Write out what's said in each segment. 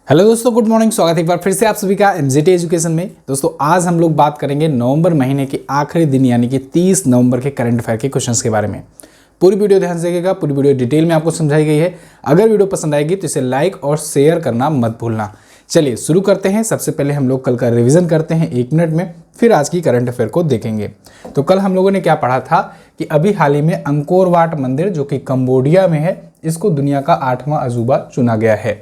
Hello दोस्तों, good morning. स्वागत है एक बार फिर से आप सभी का एमजेटी एजुकेशन में। दोस्तों आज हम लोग बात करेंगे नवंबर महीने के आखिरी दिन यानी कि 30 नवंबर के करंट अफेयर के क्वेश्चंस के बारे में। पूरी वीडियो ध्यान से देखिएगा, पूरी वीडियो डिटेल में आपको समझाई गई है। अगर वीडियो पसंद आएगी तो इसे लाइक और शेयर करना मत भूलना। चलिए शुरू करते हैं। सबसे पहले हम लोग कल का रिविजन करते हैं 1 मिनट में, फिर आज की करंट अफेयर को देखेंगे। तो कल हम लोगों ने क्या पढ़ा था कि अभी हाल ही में अंकोर वाट मंदिर जो कि कंबोडिया में है, इसको दुनिया का 8वां अजूबा चुना गया है।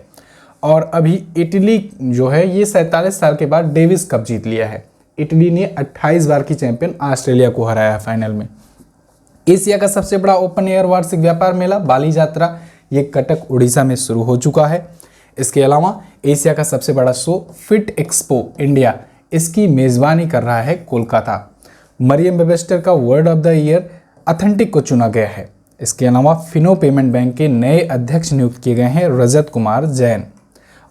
और अभी इटली जो है ये 47 साल के बाद डेविस कप जीत लिया है। इटली ने 28 बार की चैंपियन ऑस्ट्रेलिया को हराया फाइनल में। एशिया का सबसे बड़ा ओपन एयर वार्षिक व्यापार मेला बाली यात्रा ये कटक उड़ीसा में शुरू हो चुका है। इसके अलावा एशिया का सबसे बड़ा शो फिट एक्सपो इंडिया, इसकी मेजबानी कर रहा है कोलकाता। मरियम वेबस्टर का word of the year authentic को चुना गया है। इसके अलावा फिनो पेमेंट बैंक के नए अध्यक्ष नियुक्त किए गए हैं रजत कुमार जैन।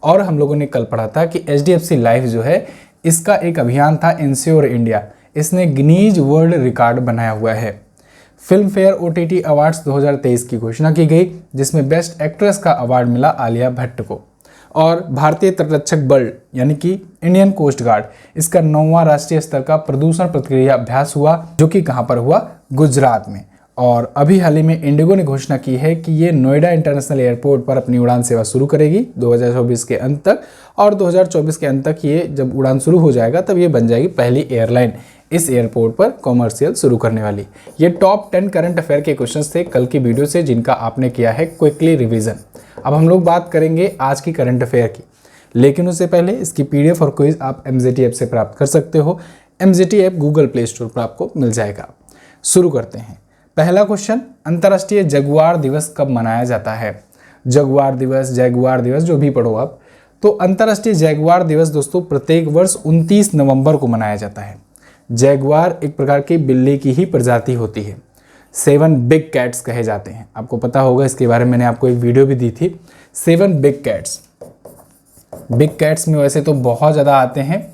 और हम लोगों ने कल पढ़ा था कि HDFC लाइफ जो है इसका एक अभियान था इंश्योर इंडिया, इसने गिनीज वर्ल्ड रिकॉर्ड बनाया हुआ है। फिल्म फेयर OTT अवार्ड्स 2023 की घोषणा की गई, जिसमें बेस्ट एक्ट्रेस का अवार्ड मिला आलिया भट्ट को। और भारतीय तटरक्षक बल यानी कि इंडियन कोस्ट गार्ड, इसका 9वां राष्ट्रीय स्तर का प्रदूषण प्रतिक्रिया अभ्यास हुआ, जो कि कहाँ पर हुआ, गुजरात में। और अभी हाल ही में इंडिगो ने घोषणा की है कि ये नोएडा इंटरनेशनल एयरपोर्ट पर अपनी उड़ान सेवा शुरू करेगी 2024 के अंत तक। और 2024 के अंत तक ये जब उड़ान शुरू हो जाएगा तब ये बन जाएगी पहली एयरलाइन इस एयरपोर्ट पर कॉमर्शियल शुरू करने वाली। ये टॉप 10 करंट अफेयर के क्वेश्चंस थे कल की वीडियो से, जिनका आपने किया है क्विकली रिवीजन। अब हम लोग बात करेंगे आज की करंट अफेयर की, लेकिन उससे पहले इसकी PDF और क्विज आप MZT ऐप से प्राप्त कर सकते हो। MZT app Google play store पर आपको मिल जाएगा। शुरू करते हैं। पहला क्वेश्चन, अंतर्राष्ट्रीय जगुआर दिवस कब मनाया जाता है? जगुआर दिवस जो भी पढ़ो आप। तो अंतर्राष्ट्रीय जगुआर दिवस दोस्तों प्रत्येक वर्ष 29 नवंबर को मनाया जाता है। जगुआर एक प्रकार की बिल्ली की ही प्रजाति होती है। 7 बिग कैट्स कहे जाते हैं, आपको पता होगा, इसके बारे में मैंने आपको एक वीडियो भी दी थी। 7 बिग कैट्स। बिग कैट्स में वैसे तो बहुत ज़्यादा आते हैं,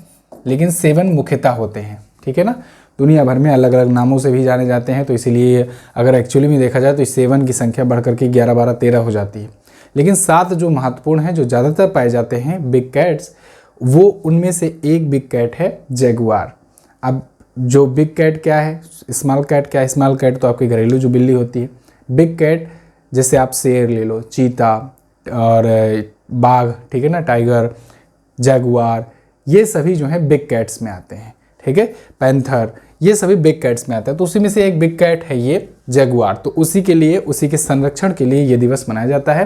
लेकिन 7 मुख्यतः होते हैं, ठीक है ना। दुनिया भर में अलग अलग नामों से भी जाने जाते हैं, तो इसीलिए अगर एक्चुअली में देखा जाए तो 7 की संख्या बढ़ करके 11, 12, 13 हो जाती है। लेकिन 7 जो महत्वपूर्ण हैं, जो ज़्यादातर पाए जाते हैं बिग कैट्स, वो उनमें से एक बिग कैट है जगुआर। अब जो बिग कैट क्या है, स्मॉल कैट क्या है? स्मॉल कैट तो आपकी घरेलू जो बिल्ली होती है। बिग कैट जैसे आप शेर ले लो, चीता और बाघ, ठीक है ना, टाइगर, जगुआर, ये सभी जो है बिग कैट्स में आते हैं, ठीक है। पैंथर, ये सभी बिग कैट्स में आता है। तो उसी में से एक बिग कैट है ये जगुआर। तो उसी के लिए, उसी के संरक्षण के लिए ये दिवस मनाया जाता है।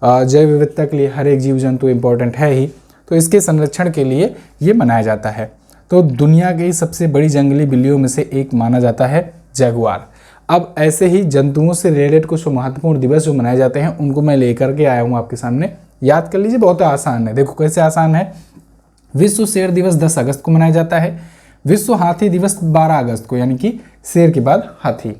जैव विविधता के लिए हर एक जीव जंतु इम्पोर्टेंट है ही, तो इसके संरक्षण के लिए ये मनाया जाता है। तो दुनिया की सबसे बड़ी जंगली बिल्लियों में से एक माना जाता है जगुआर। अब ऐसे ही जंतुओं से रिलेटेड कुछ महत्वपूर्ण दिवस जो मनाए जाते हैं उनको मैं लेकर के आया हूँ आपके सामने। याद कर लीजिए, बहुत आसान है। देखो कैसे आसान है। विश्व शेर दिवस 10 अगस्त को मनाया जाता है। विश्व हाथी दिवस 12 अगस्त को, यानी कि शेर के बाद हाथी।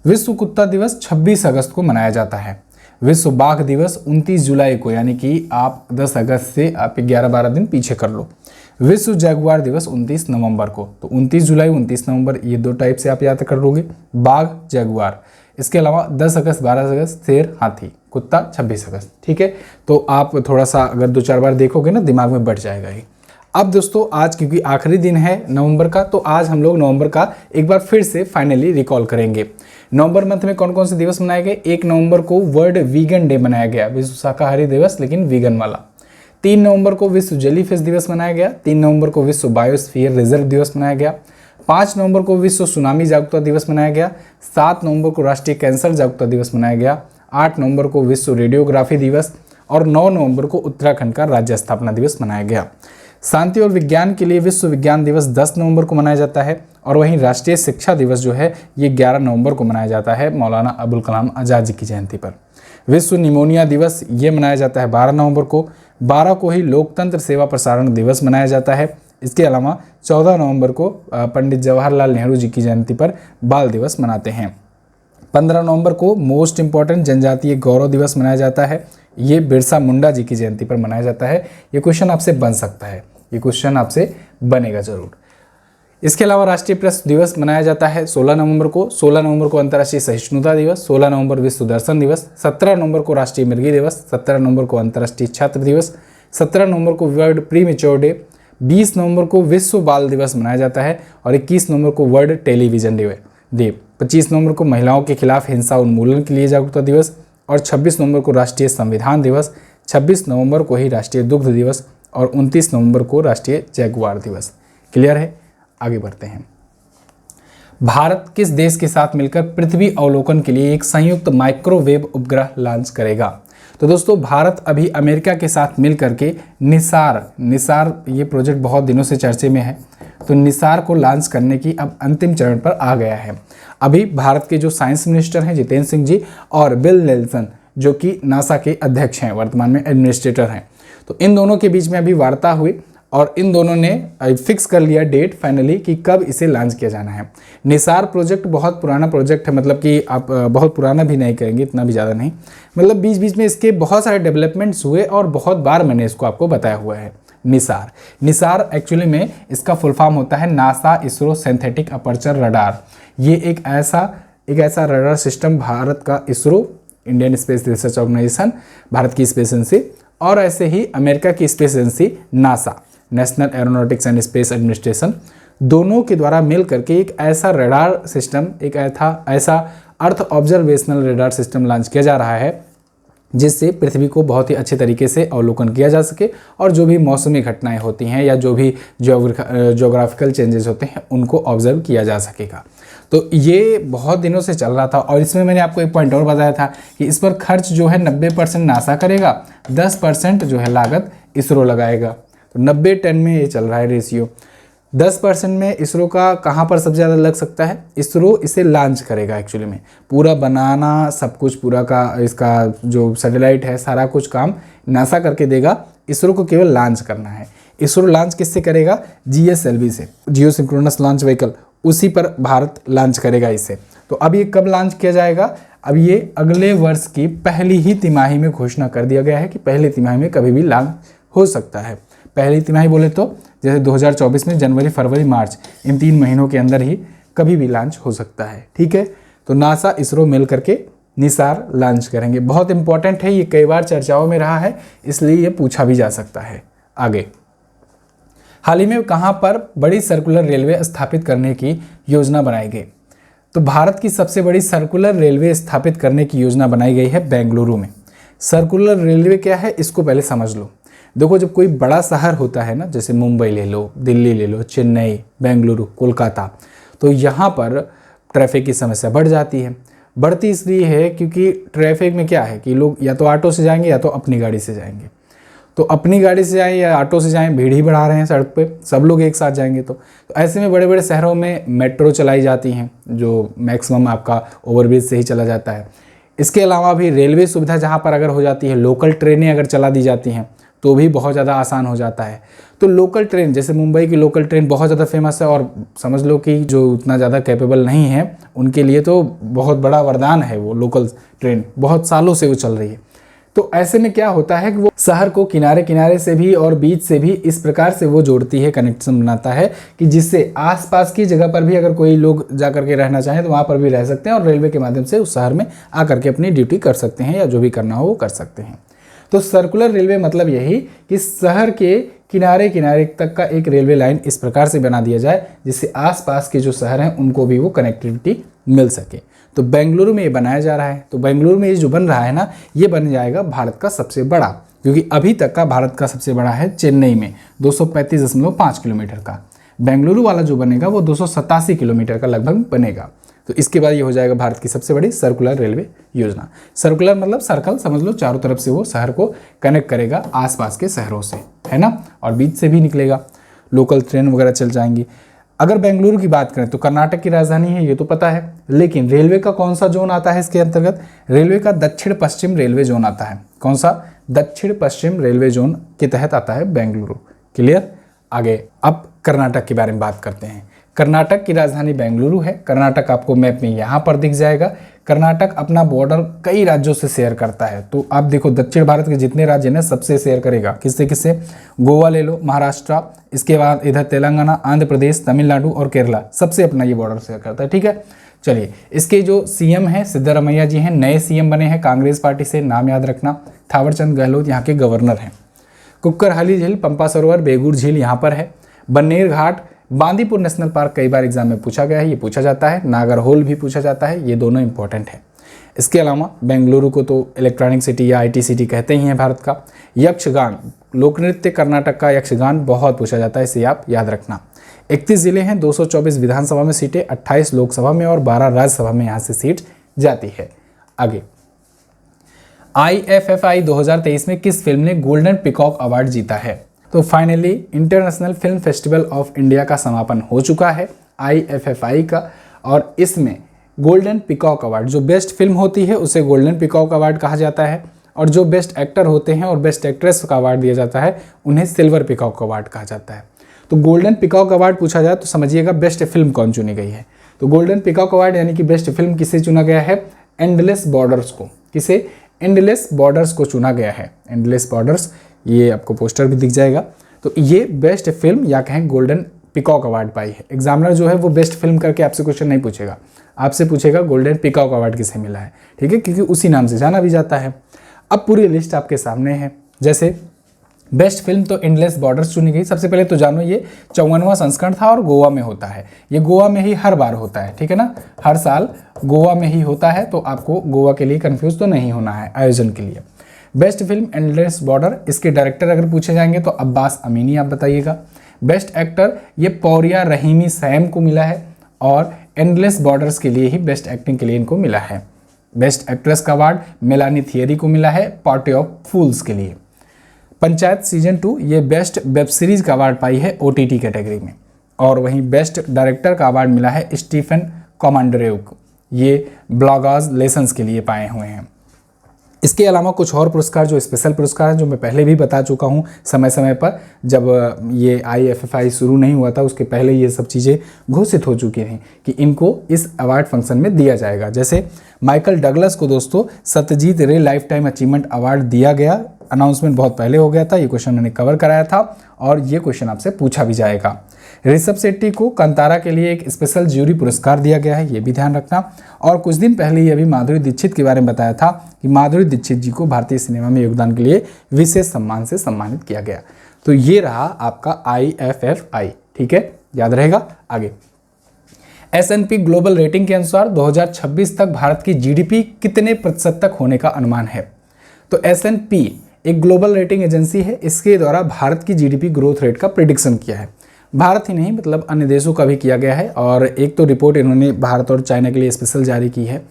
विश्व कुत्ता दिवस 26 अगस्त को मनाया जाता है। विश्व बाघ दिवस 29 जुलाई को, यानी कि आप 10 अगस्त से आप 11-12 दिन पीछे कर लो। विश्व जगुआर दिवस 29 नवंबर को। तो 29 जुलाई, 29 नवंबर, ये 2 टाइप से आप याद कर लोगे, बाघ, जगुआर। इसके अलावा 10 अगस्त, 12 अगस्त शेर, हाथी, कुत्ता 26 अगस्त, ठीक है। तो आप थोड़ा सा अगर 2-4 बार देखोगे ना, दिमाग में बैठ जाएगा ही। अब दोस्तों आज क्योंकि आखिरी दिन है नवंबर का, तो आज हम लोग नवंबर का एक बार फिर से फाइनली रिकॉल करेंगे। नवंबर मंथ में कौन कौन से दिवस मनाए गए? 1 नवंबर को वर्ल्ड वीगन डे मनाया गया, विश्व शाकाहारी दिवस, लेकिन वीगन वाला। 3 नवंबर को विश्व जेलीफिश दिवस मनाया गया। 3 नवंबर को विश्व बायोस्फीयर रिजर्व दिवस मनाया गया। 5 नवंबर को विश्व सुनामी जागरूकता दिवस मनाया गया। 7 नवंबर को राष्ट्रीय कैंसर जागरूकता दिवस मनाया गया। 8 नवंबर को विश्व रेडियोग्राफी दिवस और 9 नवंबर को उत्तराखंड का राज्य स्थापना दिवस मनाया गया। शांति और विज्ञान के लिए विश्व विज्ञान दिवस 10 नवंबर को मनाया जाता है। और वहीं राष्ट्रीय शिक्षा दिवस जो है ये 11 नवंबर को मनाया जाता है, मौलाना अबुल कलाम आज़ाद जी की जयंती पर। विश्व निमोनिया दिवस ये मनाया जाता है 12 नवंबर को। 12 को ही लोकतंत्र सेवा प्रसारण दिवस मनाया जाता है। इसके अलावा 14 नवंबर को पंडित जवाहरलाल नेहरू जी की जयंती पर बाल दिवस मनाते हैं। 15 नवंबर को मोस्ट इंपॉर्टेंट जनजातीय गौरव दिवस मनाया जाता है। ये बिरसा मुंडा जी की जयंती पर मनाया जाता है। ये क्वेश्चन आपसे बन सकता है, ये क्वेश्चन आपसे बनेगा जरूर। इसके अलावा राष्ट्रीय प्रेस दिवस मनाया जाता है 16 नवंबर को। 16 नवंबर को अंतर्राष्ट्रीय सहिष्णुता दिवस, 16 नवंबर विश्व दर्शन दिवस, 17 नवंबर को राष्ट्रीय मृगी दिवस, 17 नवंबर को अंतर्राष्ट्रीय छात्र दिवस, 17 नवंबर को वर्ल्ड प्री मेच्योर डे, 20 नवंबर को विश्व बाल दिवस मनाया जाता है और 21 नवंबर को वर्ल्ड टेलीविजन डे, 25 नवंबर को महिलाओं के खिलाफ हिंसा उन्मूलन के लिए जागरूकता दिवस और 26 नवंबर को राष्ट्रीय संविधान दिवस, 26 नवंबर को ही राष्ट्रीय दुग्ध दिवस और 29 नवंबर को राष्ट्रीय जैगुआर दिवस। क्लियर है? आगे बढ़ते हैं। भारत किस देश के साथ मिलकर पृथ्वी अवलोकन के लिए एक संयुक्त माइक्रोवेव उपग्रह लॉन्च करेगा? तो दोस्तों भारत अभी अमेरिका के साथ मिल करके निसार ये प्रोजेक्ट बहुत दिनों से चर्चे में है, तो निसार को लॉन्च करने की अब अंतिम चरण पर आ गया है। अभी भारत के जो साइंस मिनिस्टर हैं जितेंद्र सिंह जी और बिल नेल्सन जो कि नासा के अध्यक्ष हैं, वर्तमान में एडमिनिस्ट्रेटर हैं, तो इन दोनों के बीच में अभी वार्ता हुई और इन दोनों ने फिक्स कर लिया डेट फाइनली कि कब इसे लॉन्च किया जाना है। निसार प्रोजेक्ट बहुत पुराना प्रोजेक्ट है, मतलब कि आप बहुत पुराना भी नहीं करेंगे, इतना भी ज़्यादा नहीं, मतलब बीच बीच में इसके बहुत सारे डेवलपमेंट्स हुए और बहुत बार मैंने इसको आपको बताया हुआ है। निसार एक्चुअली में इसका फुल फॉर्म होता है NASA ISRO synthetic aperture radar. ये एक ऐसा रडार सिस्टम भारत का ISRO, Indian space research organisation, Bharat की स्पेस एजेंसी, और ऐसे ही अमेरिका की space agency NASA, national aeronautics and space administration, दोनों के द्वारा मिल करके एक ऐसा रडार सिस्टम, एक ऐसा अर्थ ऑब्जर्वेशनल रडार सिस्टम लॉन्च किया जा रहा है जिससे पृथ्वी को बहुत ही अच्छे तरीके से अवलोकन किया जा सके और जो भी मौसमी घटनाएं होती हैं या जो भी ज्योग्राफिकल चेंजेस होते हैं उनको ऑब्जर्व किया जा सकेगा। तो ये बहुत दिनों से चल रहा था और इसमें मैंने आपको एक पॉइंट और बताया था कि इस पर खर्च जो है 90% नासा करेगा, 10% जो है लागत इसरो लगाएगा। तो 90-10 में ये चल रहा है रेशियो। 10% में इसरो का कहाँ पर सबसे ज़्यादा लग सकता है? इसरो इसे लॉन्च करेगा एक्चुअली में, पूरा बनाना सब कुछ, पूरा का इसका जो सैटेलाइट है सारा कुछ काम नासा करके देगा, इसरो को केवल लॉन्च करना है। इसरो लॉन्च किससे करेगा? GSLV से, जियो सिंक्रोनस लॉन्च व्हीकल, उसी पर भारत लॉन्च करेगा इसे। तो अब ये कब लॉन्च किया जाएगा? अब ये अगले वर्ष की पहली ही तिमाही में घोषणा कर दिया गया है कि पहली तिमाही में कभी भी लॉन्च हो सकता है। पहली तिमाही बोले तो जैसे 2024 में जनवरी, फरवरी, मार्च, इन 3 महीनों के अंदर ही कभी भी लॉन्च हो सकता है। ठीक है, तो नासा इसरो मिल करके निसार लॉन्च करेंगे। बहुत इंपॉर्टेंट है, ये कई बार चर्चाओं में रहा है, इसलिए ये पूछा भी जा सकता है। आगे, हाल ही में कहाँ पर बड़ी सर्कुलर रेलवे स्थापित करने की योजना बनाई गई? तो भारत की सबसे बड़ी सर्कुलर रेलवे स्थापित करने की योजना बनाई गई है बेंगलुरु में। सर्कुलर रेलवे क्या है इसको पहले समझ लो। देखो, जब कोई बड़ा शहर होता है ना, जैसे मुंबई ले लो, दिल्ली ले लो, चेन्नई, बेंगलुरु, कोलकाता, तो यहाँ पर ट्रैफिक की समस्या बढ़ जाती है। बढ़ती इसलिए है क्योंकि ट्रैफिक में क्या है कि लोग या तो ऑटो से जाएंगे या तो अपनी गाड़ी से जाएंगे। तो अपनी गाड़ी से जाएं या ऑटो से जाएं, भीड़ ही बढ़ा रहे हैं सड़क पे, सब लोग एक साथ जाएंगे। तो ऐसे में बड़े बड़े शहरों में मेट्रो चलाई जाती हैं जो मैक्सिमम आपका ओवरब्रिज से ही चला जाता है। इसके अलावा भी रेलवे सुविधा जहाँ पर अगर हो जाती है, लोकल ट्रेनें अगर चला दी जाती हैं तो भी बहुत ज़्यादा आसान हो जाता है। तो लोकल ट्रेन, जैसे मुंबई की लोकल ट्रेन बहुत ज़्यादा फेमस है और समझ लो कि जो उतना ज़्यादा कैपेबल नहीं है उनके लिए तो बहुत बड़ा वरदान है वो लोकल ट्रेन, बहुत सालों से वो चल रही है। तो ऐसे में क्या होता है कि वो शहर को किनारे किनारे से भी और बीच से भी इस प्रकार से वो जोड़ती है, कनेक्शन बनाता है कि जिससे आसपास की जगह पर भी अगर कोई लोग जा करके रहना चाहें तो वहाँ पर भी रह सकते हैं और रेलवे के माध्यम से उस शहर में आकर के अपनी ड्यूटी कर सकते हैं या जो भी करना हो वो कर सकते हैं। तो सर्कुलर रेलवे मतलब यही कि शहर के किनारे किनारे तक का एक रेलवे लाइन इस प्रकार से बना दिया जाए जिससे आसपास के जो शहर हैं उनको भी वो कनेक्टिविटी मिल सके। तो बेंगलुरु में ये बनाया जा रहा है। तो बेंगलुरु में ये जो बन रहा है ना, ये बन जाएगा भारत का सबसे बड़ा, क्योंकि अभी तक का भारत का सबसे बड़ा है चेन्नई में 235.5 किलोमीटर का। बेंगलुरु वाला जो बनेगा वो 287 किलोमीटर का लगभग बनेगा। तो इसके बाद ये हो जाएगा भारत की सबसे बड़ी सर्कुलर रेलवे योजना। सर्कुलर मतलब सर्कल समझ लो, चारों तरफ से वो शहर को कनेक्ट करेगा आसपास के शहरों से, है ना, और बीच से भी निकलेगा, लोकल ट्रेन वगैरह चल जाएंगी। अगर बेंगलुरु की बात करें तो कर्नाटक की राजधानी है, ये तो पता है, लेकिन रेलवे का कौन सा जोन आता है इसके अंतर्गत? रेलवे का दक्षिण पश्चिम रेलवे जोन आता है। कौन सा? दक्षिण पश्चिम रेलवे जोन के तहत आता है बेंगलुरु। क्लियर? आगे अब कर्नाटक के बारे में बात करते हैं। कर्नाटक की राजधानी बेंगलुरु है। कर्नाटक आपको मैप में यहाँ पर दिख जाएगा। कर्नाटक अपना बॉर्डर कई राज्यों से शेयर करता है। तो आप देखो, दक्षिण भारत के जितने राज्य हैं सबसे शेयर करेगा। किससे किससे? गोवा ले लो, महाराष्ट्र, इसके बाद इधर तेलंगाना, आंध्र प्रदेश, तमिलनाडु और केरला, सबसे अपना ये बॉर्डर शेयर करता है। ठीक है, चलिए, इसके जो सीएम हैं सिद्धरामैया जी हैं, नए सीएम बने हैं कांग्रेस पार्टी से, नाम याद रखना। थावरचंद गहलोत यहाँ के गवर्नर हैं। कुक्करहाली झील, पंपा सरोवर, बेगूर झील यहाँ पर है। बन्नेर घाट, बांदीपुर नेशनल पार्क कई बार एग्जाम में पूछा गया है, ये पूछा जाता है। नागरहोल भी पूछा जाता है, ये दोनों इंपॉर्टेंट है। इसके अलावा बेंगलुरु को तो इलेक्ट्रॉनिक सिटी या IT सिटी कहते ही हैं भारत का। यक्षगान, लोक नृत्य, कर्नाटक का यक्षगान बहुत पूछा जाता है, इसे आप याद रखना। 31 जिले हैं, 224 विधानसभा में सीटें, 28 लोकसभा में और 12 राज्यसभा में यहाँ से सीट जाती है। आगे, IFFI 2023 में किस फिल्म ने गोल्डन पिकॉक अवार्ड जीता है? तो finally international film festival of India का समापन हो चुका है IFFI का, और इसमें गोल्डन पिकॉक अवार्ड, जो बेस्ट फिल्म होती है उसे गोल्डन पिकॉक अवार्ड कहा जाता है, और जो बेस्ट एक्टर होते हैं और बेस्ट एक्ट्रेस का अवार्ड दिया जाता है उन्हें सिल्वर पिकॉक अवार्ड कहा जाता है। तो गोल्डन पिकॉक अवार्ड पूछा जाए तो समझिएगा बेस्ट फिल्म कौन चुनी गई है। तो गोल्डन पिकॉक अवार्ड यानी कि बेस्ट फिल्म किसे चुना गया है? एंडलेस बॉर्डर्स को। किसे? एंडलेस बॉर्डर्स को चुना गया है। एंडलेस बॉर्डर्स, ये आपको पोस्टर भी दिख जाएगा। तो ये बेस्ट फिल्म या कहें गोल्डन पिकॉक अवार्ड पाई है। एग्जामिनर जो है वो बेस्ट फिल्म करके आपसे क्वेश्चन नहीं पूछेगा, आपसे पूछेगा गोल्डन पिकॉक अवार्ड किसे मिला है, ठीक है, क्योंकि उसी नाम से जाना भी जाता है। अब पूरी लिस्ट आपके सामने है। जैसे बेस्ट फिल्म तो एंडलेस बॉर्डर्स चुनी गई। सबसे पहले तो जानो ये 54वां संस्करण था और गोवा में होता है। ये गोवा में ही हर बार होता है, ठीक है ना, हर साल गोवा में ही होता है, तो आपको गोवा के लिए कंफ्यूज तो नहीं होना है आयोजन के लिए। बेस्ट फिल्म एंडलेस बॉर्डर, इसके डायरेक्टर अगर पूछे जाएंगे तो अब्बास अमीनी आप बताइएगा। बेस्ट एक्टर ये पौरिया रहीमी सैम को मिला है, और एंडलेस बॉर्डर्स के लिए ही बेस्ट एक्टिंग के लिए इनको मिला है। बेस्ट एक्ट्रेस का अवार्ड मेलानी थियरी को मिला है पार्टी ऑफ फूल्स के लिए। पंचायत सीजन 2 ये बेस्ट वेब सीरीज का अवार्ड पाई है OTT कैटेगरी में। और वहीं बेस्ट डायरेक्टर का अवार्ड मिला है स्टीफन कॉमांडरेव को, ये ब्लॉगर्स लेसन्स के लिए पाए हुए हैं। इसके अलावा कुछ और पुरस्कार जो स्पेशल पुरस्कार हैं, जो मैं पहले भी बता चुका हूं समय समय पर, जब ये IFFI शुरू नहीं हुआ था उसके पहले ये सब चीज़ें घोषित हो चुकी थी कि इनको इस अवार्ड फंक्शन में दिया जाएगा। जैसे माइकल डगलस को दोस्तों सत्यजीत रे लाइफ टाइम अचीवमेंट अवार्ड दिया गया। अनाउंसमेंट बहुत पहले हो गया था, ये क्वेश्चन मैंने कवर कराया था और ये क्वेश्चन आपसे पूछा भी जाएगा। ऋषभ शेट्टी को कंतारा के लिए एक स्पेशल ज्यूरी पुरस्कार दिया गया है, ये भी ध्यान रखना। और कुछ दिन पहले ये अभी माधुरी दीक्षित के बारे में बताया था कि माधुरी दीक्षित जी को भारतीय सिनेमा में योगदान के लिए विशेष सम्मान से सम्मानित किया गया। तो ये रहा आपका IFFI, ठीक है, याद रहेगा। आगे, S&P ग्लोबल रेटिंग के अनुसार 2026 तक भारत की GDP कितने प्रतिशत तक होने का अनुमान है? तो S&P एक ग्लोबल रेटिंग एजेंसी है, इसके द्वारा भारत की GDP ग्रोथ रेट का प्रिडिक्शन किया है। भारत ही नहीं मतलब अन्य देशों का भी किया गया है, और एक तो रिपोर्ट इन्होंने भारत और चाइना के लिए स्पेशल जारी की है।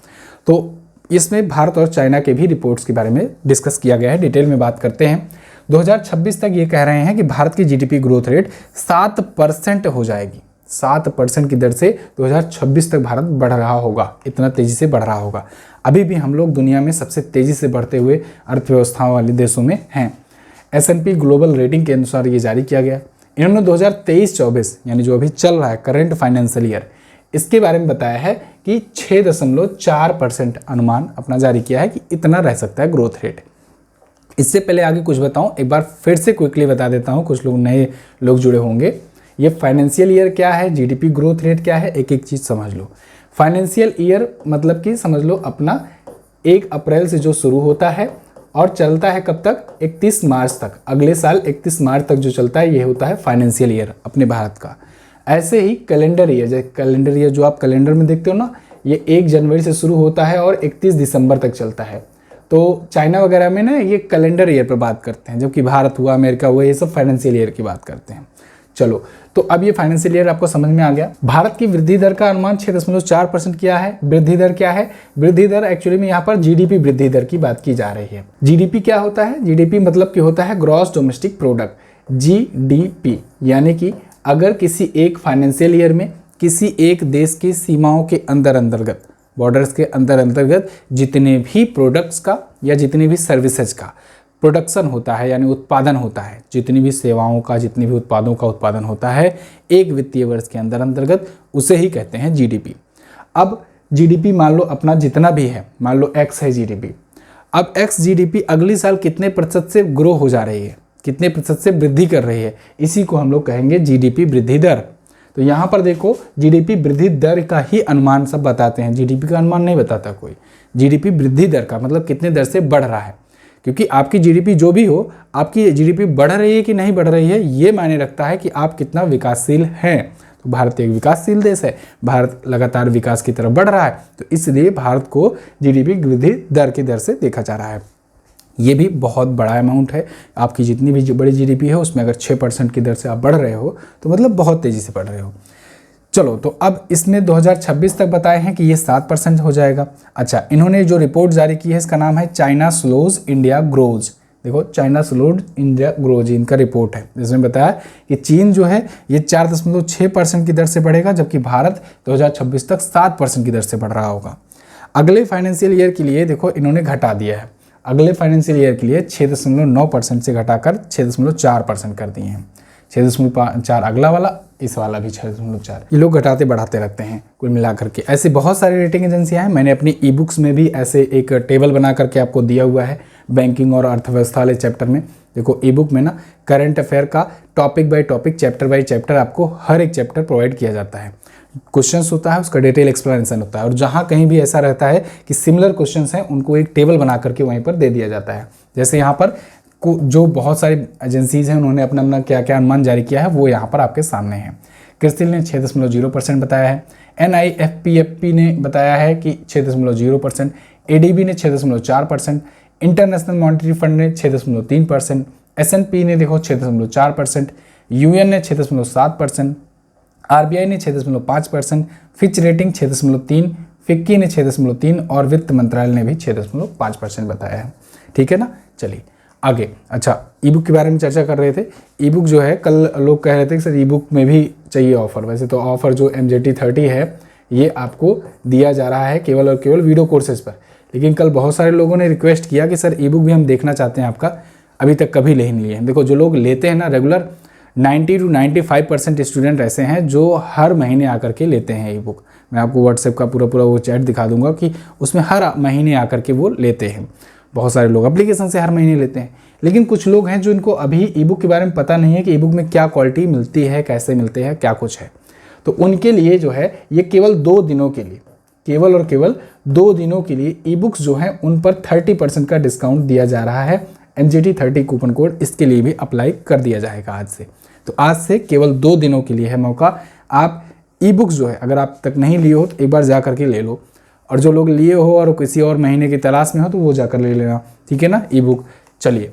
तो इसमें भारत और चाइना के भी रिपोर्ट्स के बारे में डिस्कस किया गया है। डिटेल में बात करते हैं। 2026 तक ये कह रहे हैं कि भारत की GDP ग्रोथ रेट 7% हो जाएगी। 7% की दर से 2026 तक भारत बढ़ रहा होगा, इतना तेजी से बढ़ रहा होगा। अभी भी हम लोग दुनिया में सबसे तेजी से बढ़ते हुए अर्थव्यवस्थाओं वाले देशों में हैं। S&P ग्लोबल रेटिंग के अनुसार ये जारी किया गया। इन्होंने 2023-24 यानी जो अभी चल रहा है करंट फाइनेंशियल ईयर, इसके बारे में बताया है कि 6.4% अनुमान अपना जारी किया है कि इतना रह सकता है ग्रोथ रेट। इससे पहले आगे कुछ बताऊं, एक बार फिर से क्विकली बता देता हूं, कुछ लोग नए लोग जुड़े होंगे। ये फाइनेंशियल ईयर क्या है, GDP ग्रोथ रेट क्या है, एक एक चीज़ समझ लो। फाइनेंशियल ईयर मतलब कि समझ लो अपना 1 अप्रैल से जो शुरू होता है और चलता है कब तक, 31 मार्च तक। अगले साल 31 मार्च तक जो चलता है ये होता है फाइनेंशियल ईयर अपने भारत का। ऐसे ही कैलेंडर ईयर, जैसे कैलेंडर ईयर जो आप कैलेंडर में देखते हो ना, ये 1 जनवरी से शुरू होता है और 31 दिसंबर तक चलता है। तो चाइना वगैरह में ना ये कैलेंडर ईयर पर बात करते हैं, जबकि भारत हुआ, अमेरिका हुआ, ये सब फाइनेंशियल ईयर की बात करते हैं। चलो, तो अब ये फाइनेंशियल ईयर आपको समझ में आ गया। भारत की वृद्धि दर का अनुमान 6.4% किया है। वृद्धि दर क्या है? वृद्धि दर एक्चुअली में यहाँ पर GDP वृद्धि दर की बात की जा रही है। GDP क्या होता है? GDP मतलब कि होता है ग्रॉस डोमेस्टिक प्रोडक्ट, GDP, यानी कि अगर किसी एक फाइनेंशियल ईयर में किसी एक देश की सीमाओं के अंतर्गत, बॉर्डर्स के अंतर्गत जितने भी प्रोडक्ट्स का या जितने भी सर्विसेज का प्रोडक्शन होता है यानी उत्पादन होता है, जितनी भी सेवाओं का, जितने भी उत्पादों का उत्पादन होता है एक वित्तीय वर्ष के अंतर्गत, उसे ही कहते हैं GDP। अब GDP मान लो अपना जितना भी है, मान लो X है GDP। अब X GDP अगली साल कितने प्रतिशत से ग्रो हो जा रही है, कितने प्रतिशत से वृद्धि कर रही है, इसी को हम लोग कहेंगे GDP वृद्धि दर। तो यहाँ पर देखो GDP वृद्धि दर का ही अनुमान सब बताते हैं, GDP का अनुमान नहीं बताता कोई। GDP वृद्धि दर का मतलब कितने दर से बढ़ रहा है, क्योंकि आपकी जीडीपी जो भी हो, आपकी जीडीपी बढ़ रही है कि नहीं बढ़ रही है, ये मायने रखता है कि आप कितना विकासशील हैं। तो भारत एक विकासशील देश है, भारत लगातार विकास की तरफ बढ़ रहा है, तो इसलिए भारत को जीडीपी वृद्धि दर की दर से देखा जा रहा है। ये भी बहुत बड़ा अमाउंट है। आपकी जितनी भी बड़ी जीडीपी है उसमें अगर 6% की दर से आप बढ़ रहे हो तो मतलब बहुत तेज़ी से बढ़ रहे हो। चलो, तो अब इसमें 2026 तक बताए हैं कि ये 7% हो जाएगा। अच्छा, इन्होंने जो रिपोर्ट जारी की है इसका नाम है चाइना स्लोज इंडिया ग्रोज। देखो, चाइना स्लोज इंडिया ग्रोज इनका रिपोर्ट है, जिसमें बताया कि चीन जो है ये 4.6% की दर से बढ़ेगा, जबकि भारत 2026 तक 7% की दर से बढ़ रहा होगा। अगले फाइनेंशियल ईयर के लिए देखो इन्होंने घटा दिया है, अगले फाइनेंशियल ईयर के लिए 6.9% से घटाकर 6.4% कर दिए हैं। 6.4 अगला वाला, इस वाला भी 6.4। ये लोग घटाते बढ़ाते रखते हैं कुल मिलाकर के। ऐसी बहुत सारी रेटिंग एजेंसियां हैं, मैंने अपनी ई बुक्स में भी ऐसे एक टेबल बना करके आपको दिया हुआ है बैंकिंग और अर्थव्यवस्था वाले चैप्टर में। देखो, ई बुक में ना करंट अफेयर का topic by topic, chapter by chapter आपको हर एक चैप्टर प्रोवाइड किया जाता है। क्वेश्चंस होता है, उसका डिटेल एक्सप्लेनेशन होता है, और जहाँ कहीं भी ऐसा रहता है कि सिमिलर क्वेश्चंस हैं उनको एक टेबल बना करके वहीं पर दे दिया जाता है। जैसे यहाँ पर जो बहुत सारी एजेंसीज हैं उन्होंने अपना अपना क्या क्या अनुमान जारी किया है वो यहाँ पर आपके सामने है। क्रिसिल ने 6.0% बताया है, NIFPFP ने बताया है कि 6.0%, ADB ने 6.4%, इंटरनेशनल मॉनिटरी फंड ने 6.3%, S&P ने देखो 6.4%, UN ने 6.7%, RBI ने 6.5%, फिच रेटिंग 6.3%, फिक्की ने 6.3% और वित्त मंत्रालय ने भी 6.5% बताया है। ठीक है ना, चलिए आगे। अच्छा, ई बुक के बारे में चर्चा कर रहे थे। ई बुक जो है, कल लोग कह रहे थे कि सर ई बुक में भी चाहिए ऑफर। वैसे तो ऑफर जो MJT30 है ये आपको दिया जा रहा है केवल और केवल वीडियो कोर्सेज पर, लेकिन कल बहुत सारे लोगों ने रिक्वेस्ट किया कि सर ई बुक भी हम देखना चाहते हैं आपका, अभी तक कभी नहीं लिए हैं। देखो, जो लोग लेते हैं ना रेगुलर, 90 to 95% स्टूडेंट ऐसे हैं जो हर महीने आकर के लेते हैं ई बुक। मैं आपको व्हाट्सएप का पूरा वो चैट दिखा दूंगा कि उसमें हर महीने आकर के वो लेते हैं। बहुत सारे लोग एप्लीकेशन से हर महीने लेते हैं, लेकिन कुछ लोग हैं जो इनको अभी ई बुक के बारे में पता नहीं है कि ई बुक में क्या क्वालिटी मिलती है, कैसे मिलते हैं, क्या कुछ है। तो उनके लिए जो है ये केवल 2 दिनों के लिए, केवल और केवल 2 दिनों के लिए ई बुक्स जो हैं उन पर 30% का डिस्काउंट दिया जा रहा है। MJT30 कूपन कोड इसके लिए भी अप्लाई कर दिया जाएगा आज से। तो आज से केवल 2 दिनों के लिए है मौका। आप ई बुक्स जो है अगर आप तक नहीं लिए हो तो एक बार जा करके ले लो, और जो लोग लिए हो और किसी और महीने की तलाश में हो तो वो जाकर ले लेना। ठीक है ना, ई बुक। चलिए,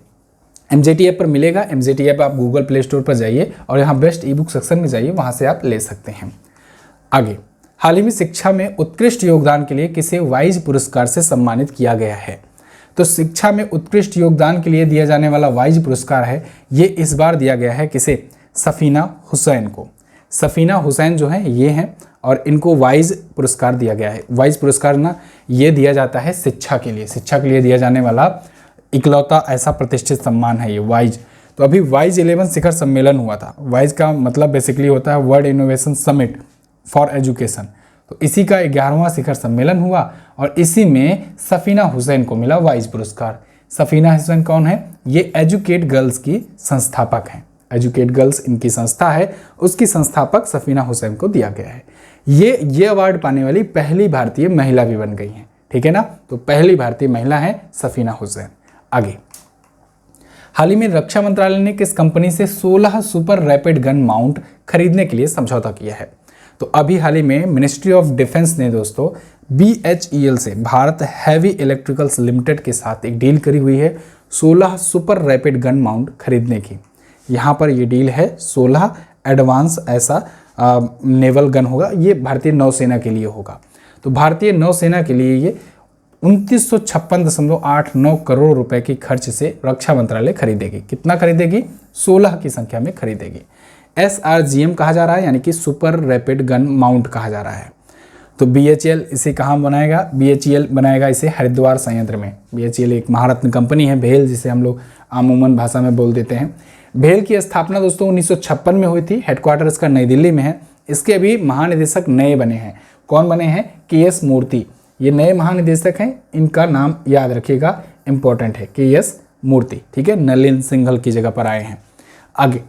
MJT ऐप पर मिलेगा। MJT ऐप आप गूगल प्ले स्टोर पर जाइए और यहाँ बेस्ट ई बुक सेक्शन में जाइए, वहाँ से आप ले सकते हैं। आगे, हाल ही में शिक्षा में उत्कृष्ट योगदान के लिए किसे वाइज पुरस्कार से सम्मानित किया गया है? तो शिक्षा में उत्कृष्ट योगदान के लिए दिया जाने वाला वाइज पुरस्कार है, ये इस बार दिया गया है किसे? सफीना हुसैन को। सफीना हुसैन जो है ये हैं और इनको वाइज पुरस्कार दिया गया है। वाइज पुरस्कार ना ये दिया जाता है शिक्षा के लिए, शिक्षा के लिए दिया जाने वाला इकलौता ऐसा प्रतिष्ठित सम्मान है ये वाइज। तो अभी वाइज 11 शिखर सम्मेलन हुआ था। वाइज का मतलब बेसिकली होता है world innovation summit for education. तो इसी का 11वां शिखर सम्मेलन हुआ और इसी में सफीना हुसैन को मिला वाइज पुरस्कार। सफीना हुसैन कौन है? ये एजुकेट गर्ल्स की संस्थापक हैं। एजुकेट गर्ल्स इनकी संस्था है, उसकी संस्थापक सफीना हुसैन को दिया गया है। ये अवार्ड पाने वाली पहली भारतीय महिला भी बन गई हैं। ठीक है ना, तो पहली भारतीय महिला है सफीना हुसैन। आगे, हाल ही में रक्षा मंत्रालय ने किस कंपनी से 16 सुपर रैपिड गन माउंट खरीदने के लिए समझौता किया है? तो अभी हाल ही में मिनिस्ट्री ऑफ डिफेंस ने दोस्तों BHEL से भारत हैवी इलेक्ट्रिकल्स लिमिटेड के साथ एक डील करी हुई है 16 सुपर रैपिड गन माउंट खरीदने की। यहाँ पर ये डील है 16 एडवांस ऐसा नेवल गन होगा, ये भारतीय नौसेना के लिए होगा। तो भारतीय नौसेना के लिए ये 2956.89 करोड़ रुपए की खर्च से रक्षा मंत्रालय खरीदेगी। कितना खरीदेगी? 16 की संख्या में खरीदेगी। SRGM कहा जा रहा है, यानी कि सुपर रैपिड गन माउंट कहा जा रहा है। तो BHEL इसे कहाँ बनाएगा? BHEL बनाएगा इसे हरिद्वार संयंत्र में। BHEL एक महारत्न कंपनी है, भेल जिसे हम लोग आमूमन भाषा में बोल देते हैं। भेल की स्थापना दोस्तों 1956 में हुई थी। हेडक्वार्टर इसका नई दिल्ली में है। इसके अभी महानिदेशक नए बने हैं। कौन बने हैं? KS मूर्ति। ये नए महानिदेशक हैं, इनका नाम याद रखिएगा, इंपॉर्टेंट है, KS मूर्ति। ठीक है, नलिन सिंघल की जगह पर आए हैं। आगे,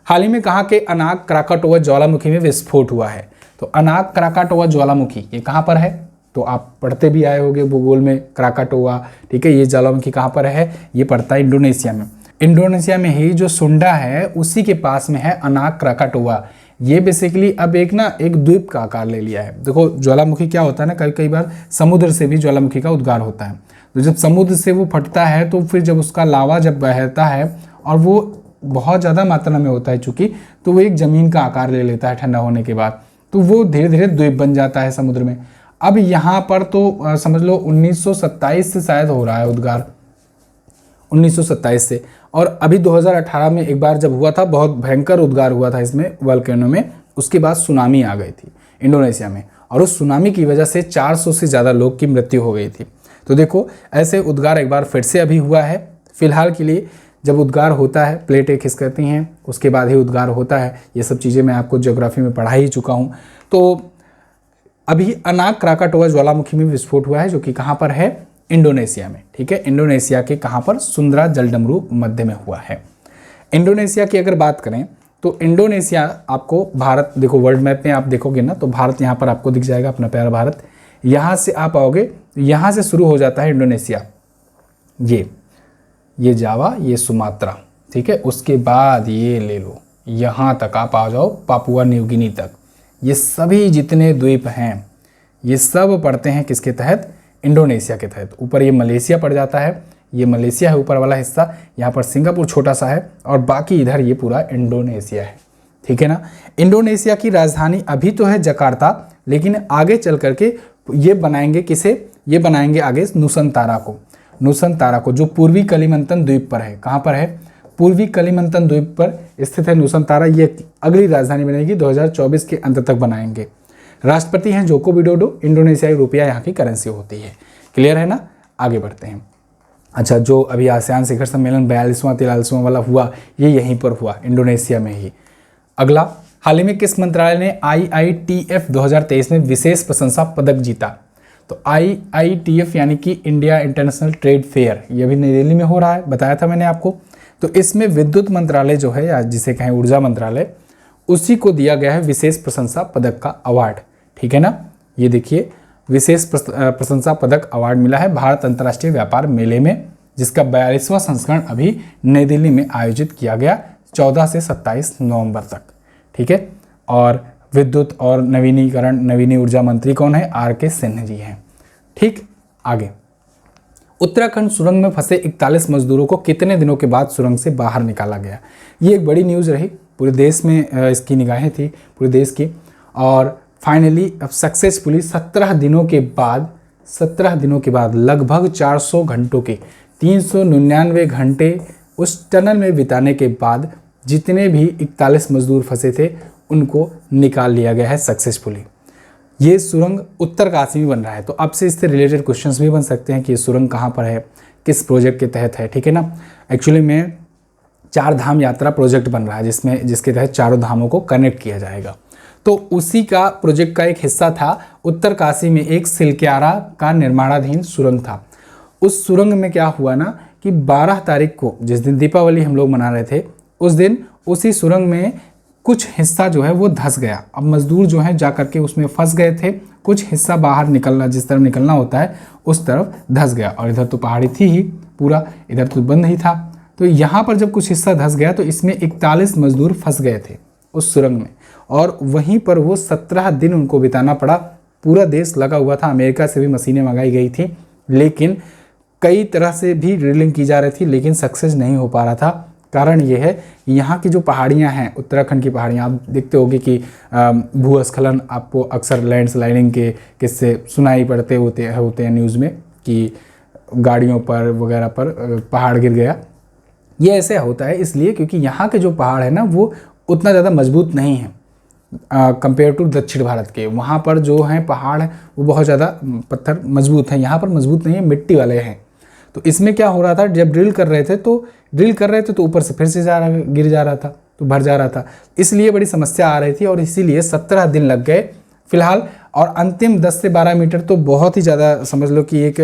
हाल ही में कहा कि अनाक क्राकाटोआ ज्वालामुखी में विस्फोट हुआ है। तो अनाक क्राकाटोआ ज्वालामुखी ये कहाँ पर है? तो आप पढ़ते भी आए होंगे भूगोल में क्राकाटोआ, ठीक है। ये ज्वालामुखी कहाँ पर है, ये पड़ता है इंडोनेशिया में। इंडोनेशिया में ही जो सुंडा है उसी के पास में है अनाक क्राकाटोआ। ये बेसिकली अब एक द्वीप का आकार ले लिया है। देखो ज्वालामुखी क्या होता है ना, कई बार समुद्र से भी ज्वालामुखी का उद्गार होता है। तो जब समुद्र से वो फटता है तो फिर जब उसका लावा जब बहता है और वो बहुत ज़्यादा मात्रा में होता है चूँकि, तो वो एक ज़मीन का आकार ले लेता है ठंडा होने के बाद, तो वो धीरे धीरे द्वीप बन जाता है समुद्र में। अब यहाँ पर तो समझ लो 1927 से शायद हो रहा है उद्गार, 1927 से। और अभी 2018 में एक बार जब हुआ था, बहुत भयंकर उद्गार हुआ था इसमें वोल्केनो में। उसके बाद सुनामी आ गई थी इंडोनेशिया में, और उस सुनामी की वजह से 400 से ज़्यादा लोग की मृत्यु हो गई थी। तो देखो ऐसे उद्गार एक बार फिर से अभी हुआ है। फिलहाल के लिए जब उद्गार होता है प्लेटें खिसकती हैं, उसके बाद ही उद्गार होता है। ये सब चीज़ें मैं आपको ज्योग्राफी में पढ़ा ही चुका हूँ। तो अभी अनाक क्राकाटोआ ज्वालामुखी में विस्फोट हुआ है, जो कि कहाँ पर है, इंडोनेशिया में, ठीक है। इंडोनेशिया के कहाँ पर, सुंद्रा जलडमरू मध्य में हुआ है। इंडोनेशिया की अगर बात करें तो इंडोनेशिया आपको भारत, देखो वर्ल्ड मैप में आप देखोगे ना तो भारत यहाँ पर आपको दिख जाएगा, अपना प्यारा भारत। यहाँ से आप आओगे, यहाँ से शुरू हो जाता है इंडोनेशिया, ये जावा, ये सुमात्रा, ठीक है। उसके बाद ये ले लो, यहाँ तक आप आ जाओ पापुआ न्यू गिनी तक। ये सभी जितने द्वीप हैं ये सब पड़ते हैं किसके तहत, इंडोनेशिया के तहत। ऊपर ये मलेशिया पड़ जाता है, ये मलेशिया है ऊपर वाला हिस्सा, यहाँ पर सिंगापुर छोटा सा है, और बाकी इधर ये पूरा इंडोनेशिया है, ठीक है ना। इंडोनेशिया की राजधानी अभी तो है जकार्ता, लेकिन आगे चल करके ये बनाएंगे किसे, ये बनाएंगे आगे नुसंतारा को। नुसंतारा को जो पूर्वी कलिमंतन द्वीप पर है, कहाँ पर है, पूर्वी कलिमंतन द्वीप पर स्थित है नुसंतारा। ये अगली राजधानी बनेगी, 2024 के अंत तक बनाएंगे। राष्ट्रपति हैं जोको विडोडो, इंडोनेशियाई रुपया यहाँ की करेंसी होती है। क्लियर है ना, आगे बढ़ते हैं। अच्छा, जो अभी आसियान शिखर सम्मेलन 42वां 43वां वाला हुआ, ये यहीं पर हुआ, इंडोनेशिया में ही। अगला, हाल ही में किस मंत्रालय ने IITF 2023 में विशेष प्रशंसा पदक जीता। तो IITF यानी कि इंडिया इंटरनेशनल ट्रेड फेयर, ये भी नई दिल्ली में हो रहा है, बताया था मैंने आपको। तो इसमें विद्युत मंत्रालय जो है, या जिसे कहें ऊर्जा मंत्रालय, उसी को दिया गया है विशेष प्रशंसा पदक का अवार्ड, ठीक है ना। ये देखिए, विशेष प्रशंसा पदक अवार्ड मिला है भारत अंतर्राष्ट्रीय व्यापार मेले में, जिसका 42वां संस्करण अभी नई दिल्ली में आयोजित किया गया 14 से 27 नवंबर तक, ठीक है। और विद्युत और नवीनी ऊर्जा मंत्री कौन है, RK सिन्हा जी हैं, ठीक। आगे, उत्तराखंड सुरंग में फंसे 41 मजदूरों को कितने दिनों के बाद सुरंग से बाहर निकाला गया। ये एक बड़ी न्यूज़ रही, पूरे देश में इसकी निगाहें थी, पूरे देश की। और फाइनली अब सक्सेसफुली 17 दिनों के बाद लगभग 400 घंटों के 399 घंटे उस टनल में बिताने के बाद जितने भी 41 मजदूर फंसे थे उनको निकाल लिया गया है सक्सेसफुली। ये सुरंग उत्तरकाशी में बन रहा है, तो आपसे इससे रिलेटेड क्वेश्चंस भी बन सकते हैं कि ये सुरंग कहाँ पर है, किस प्रोजेक्ट के तहत है, ठीक है ना। एक्चुअली में 4 धाम यात्रा प्रोजेक्ट बन रहा है, जिसके तहत चारों धामों को कनेक्ट किया जाएगा। तो उसी का प्रोजेक्ट का एक हिस्सा था, उत्तरकाशी में एक सिलक्यारा का निर्माणाधीन सुरंग था। उस सुरंग में क्या हुआ ना कि 12 तारीख को, जिस दिन दीपावली हम लोग मना रहे थे, उस दिन उसी सुरंग में कुछ हिस्सा जो है वो धंस गया। अब मजदूर जो है जा करके उसमें फंस गए थे, कुछ हिस्सा बाहर निकलना, जिस तरफ निकलना होता है उस तरफ धंस गया। और इधर तो पहाड़ी थी ही पूरा, इधर तो बंद ही था। तो यहाँ पर जब कुछ हिस्सा धंस गया तो इसमें 41 मजदूर फंस गए थे उस सुरंग में, और वहीं पर वो 17 दिन उनको बिताना पड़ा। पूरा देश लगा हुआ था, अमेरिका से भी मशीनें मंगाई गई थी, लेकिन कई तरह से भी ड्रिलिंग की जा रही थी, लेकिन सक्सेस नहीं हो पा रहा था। कारण ये है, यहाँ की जो पहाड़ियाँ हैं, उत्तराखंड की पहाड़ियाँ, आप देखते होंगे कि भूस्खलन, आपको अक्सर लैंडस्लाइडिंग के किस्से सुनाई पड़ते होते हैं न्यूज़ में कि गाड़ियों पर वगैरह पर पहाड़ गिर गया। ये ऐसे होता है इसलिए क्योंकि यहाँ के जो पहाड़ है ना वो उतना ज़्यादा मजबूत नहीं है कंपेयर टू दक्षिण भारत के। वहाँ पर जो हैं पहाड़ वो बहुत ज़्यादा पत्थर मजबूत हैं, यहाँ पर मजबूत नहीं है, मिट्टी वाले हैं। तो इसमें क्या हो रहा था, जब ड्रिल कर रहे थे तो ऊपर से फिर से गिर जा रहा था, तो भर जा रहा था, इसलिए बड़ी समस्या आ रही थी। और इसीलिए 17 दिन लग गए फिलहाल। और अंतिम 10 से 12 मीटर तो बहुत ही ज़्यादा समझ लो कि एक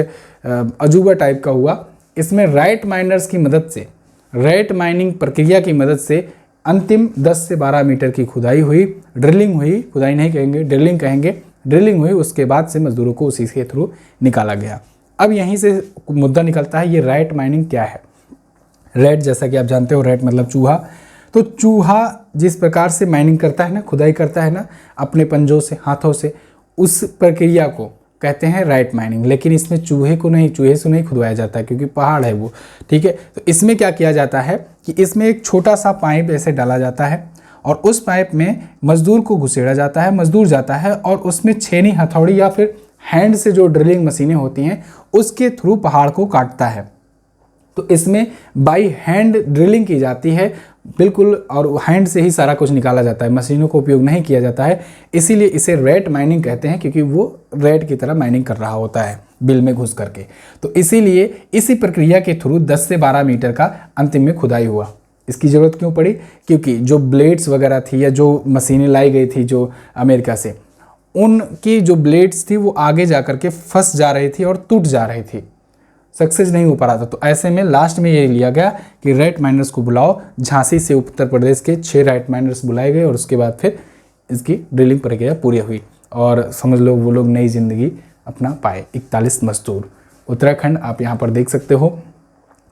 अजूबा टाइप का हुआ। इसमें राइट माइनर्स की मदद से, राइट माइनिंग प्रक्रिया की मदद से अंतिम 10 से 12 मीटर की खुदाई हुई, ड्रिलिंग हुई, खुदाई नहीं कहेंगे, ड्रिलिंग कहेंगे, ड्रिलिंग हुई, उसके बाद से मजदूरों को उसी के थ्रू निकाला गया। अब यहीं से मुद्दा निकलता है, ये रैट माइनिंग क्या है। रैट, जैसा कि आप जानते हो, रैट मतलब चूहा। तो चूहा जिस प्रकार से माइनिंग करता है ना, खुदाई करता है ना अपने पंजों से, हाथों से, उस प्रक्रिया को कहते हैं रैट माइनिंग। लेकिन इसमें चूहे से नहीं खुदवाया जाता है, क्योंकि पहाड़ है वो, ठीक है। तो इसमें क्या किया जाता है कि इसमें एक छोटा सा पाइप ऐसे डाला जाता है और उस पाइप में मजदूर को घुसेड़ा जाता है, मजदूर जाता है और उसमें छेनी, हथौड़ी या फिर हैंड से जो ड्रिलिंग मशीनें होती हैं उसके थ्रू पहाड़ को काटता है। तो इसमें बाई हैंड ड्रिलिंग की जाती है बिल्कुल, और हैंड से ही सारा कुछ निकाला जाता है, मशीनों का उपयोग नहीं किया जाता है। इसीलिए इसे रैट माइनिंग कहते हैं, क्योंकि वो रैट की तरह माइनिंग कर रहा होता है बिल में घुस करके। तो इसीलिए इसी प्रक्रिया के थ्रू 10 से 12 मीटर का अंतिम में खुदाई हुआ। इसकी ज़रूरत क्यों पड़ी? क्योंकि जो ब्लेड्स वगैरह थी या जो मशीनें लाई गई थी जो अमेरिका से, उनकी जो ब्लेड्स थी वो आगे जा कर के फंस जा रही थी और टूट जा रही थी, सक्सेस नहीं हो पा रहा था। तो ऐसे में लास्ट में ये लिया गया कि रैट माइनर्स को बुलाओ। झांसी से उत्तर प्रदेश के 6 रैट माइनर्स बुलाए गए और उसके बाद फिर इसकी ड्रिलिंग प्रक्रिया पूरी हुई और समझ लो वो लोग नई जिंदगी अपना पाए। 41 मजदूर, उत्तराखंड, आप यहाँ पर देख सकते हो।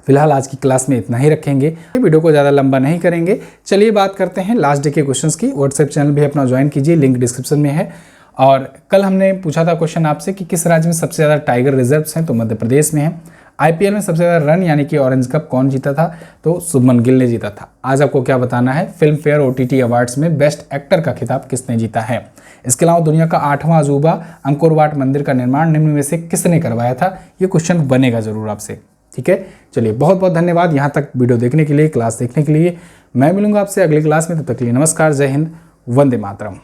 फिलहाल आज की क्लास में इतना ही रखेंगे, वीडियो को ज़्यादा लंबा नहीं करेंगे। चलिए बात करते हैं लास्ट डे के क्वेश्चंस की। व्हाट्सएप चैनल भी अपना ज्वाइन कीजिए, लिंक डिस्क्रिप्शन में है। और कल हमने पूछा था क्वेश्चन आपसे कि किस राज्य में सबसे ज़्यादा टाइगर रिजर्व्स हैं, तो मध्य प्रदेश में है। आईपीएल में सबसे ज़्यादा रन यानी कि ऑरेंज कप कौन जीता था, तो शुभमन गिल ने जीता था। आज आपको क्या बताना है, फिल्म फेयर ओटीटी अवार्ड्स में बेस्ट एक्टर का खिताब किसने जीता है। इसके अलावा दुनिया का 8वां अजूबा अंकोर वाट मंदिर का निर्माण निम्न में से किसने करवाया था। ये क्वेश्चन बनेगा जरूर आपसे, ठीक है। चलिए बहुत बहुत धन्यवाद यहाँ तक वीडियो देखने के लिए, क्लास देखने के लिए। मैं मिलूंगा आपसे अगली क्लास में, तब तक के लिए नमस्कार, जय हिंद, वंदे मातरम।